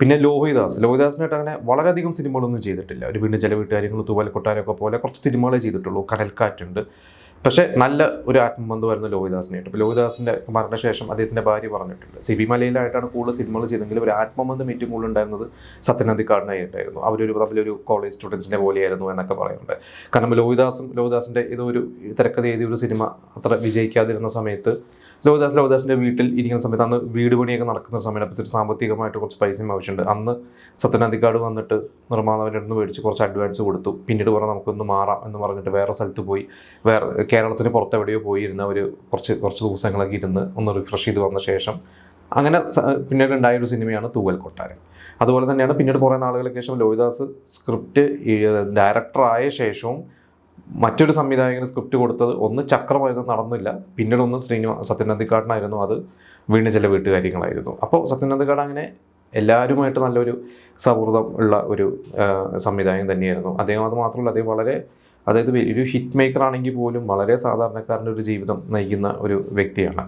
പിന്നെ ലോഹിദാസിനായിട്ട് അങ്ങനെ വളരെയധികം സിനിമകളൊന്നും ചെയ്തിട്ടില്ല. ഒരു വീണ്ടും ചില വീട്ടുകാര്യങ്ങൾ, തൂവൽ കൊട്ടാരമൊക്കെ പോലെ കുറച്ച് സിനിമകളെ ചെയ്തിട്ടുള്ളൂ. കനൽക്കാറ്റുണ്ട്. പക്ഷേ നല്ല ഒരു ആത്മബന്ധമായിരുന്നു ലോഹിദാസിനായിട്ട്. ഇപ്പോൾ ലോഹിദാസിൻ്റെ മരണശേഷം അദ്ദേഹത്തിൻ്റെ ഭാര്യ പറഞ്ഞിട്ടുണ്ട്, സിബി മലയിലായിട്ടാണ് കൂടുതൽ സിനിമകൾ ചെയ്തെങ്കിലും ഒരു ആത്മബന്ധം ഏറ്റവും കൂടുതൽ ഉണ്ടായിരുന്നത് സത്യൻ അന്തിക്കാടിനായിട്ടായിരുന്നു. തമ്മിലൊരു കോളേജ് സ്റ്റുഡൻസിനെ പോലെയായിരുന്നു എന്നൊക്കെ പറയുന്നുണ്ട്. കാരണം ലോഹിദാസിൻ്റെ ഏതോ ഒരു തിരക്കഥ എഴുതിയ ഒരു സിനിമ അത്ര വിജയിക്കാതിരുന്ന സമയത്ത് ലോഹിദാസിൻ്റെ വീട്ടിൽ ഇരിക്കുന്ന സമയത്ത്, അന്ന് വീട് പണിയൊക്കെ നടക്കുന്ന സമയത്ത്, അപ്പോൾ സാമ്പത്തികമായിട്ട് കുറച്ച് പൈസയും ആവശ്യമുണ്ട്. അന്ന് സത്യൻ അന്തിക്കാട് വന്നിട്ട് നിർമ്മാതാവിൻ്റെ അടുത്ത് മേടിച്ച് കുറച്ച് അഡ്വാൻസ് കൊടുത്തു. പിന്നീട് പറഞ്ഞാൽ നമുക്കൊന്ന് മാറാം എന്ന് പറഞ്ഞിട്ട് വേറെ സ്ഥലത്ത് പോയി, കേരളത്തിന് പുറത്തെവിടെയോ പോയി ഇരുന്ന കുറച്ച് ദിവസങ്ങളൊക്കെ ഇരുന്ന് ഒന്ന് റിഫ്രഷ് ചെയ്ത് വന്ന ശേഷം അങ്ങനെ പിന്നീട് ഉണ്ടായൊരു സിനിമയാണ് തൂവൽ കൊട്ടാരം. അതുപോലെ തന്നെയാണ് പിന്നീട് കുറേ നാളുകൾക്ക് ശേഷം ലോഹിദാസ് സ്ക്രിപ്റ്റ് ഡയറക്ടറായ ശേഷവും മറ്റൊരു സംവിധായകന് സ്ക്രിപ്റ്റ് കൊടുത്തത് ഒന്ന് ചക്രമായിരുന്നു, നടന്നില്ല. പിന്നീട് ഒന്ന് സത്യൻ അന്തിക്കാടിനായിരുന്നു, അത് വീണ്ടും ചില വീട്ടുകാര്യങ്ങളായിരുന്നു. അപ്പോൾ സത്യൻ അന്തിക്കാട് അങ്ങനെ എല്ലാവരുമായിട്ട് നല്ലൊരു സൗഹൃദം ഉള്ള ഒരു സംവിധായകൻ തന്നെയായിരുന്നു അദ്ദേഹം. അത് മാത്രമല്ല, അതായത് ഒരു ഹിറ്റ് മേക്കർ ആണെങ്കിൽ പോലും വളരെ സാധാരണക്കാരൻ്റെ ഒരു ജീവിതം നയിക്കുന്ന ഒരു വ്യക്തിയാണ്.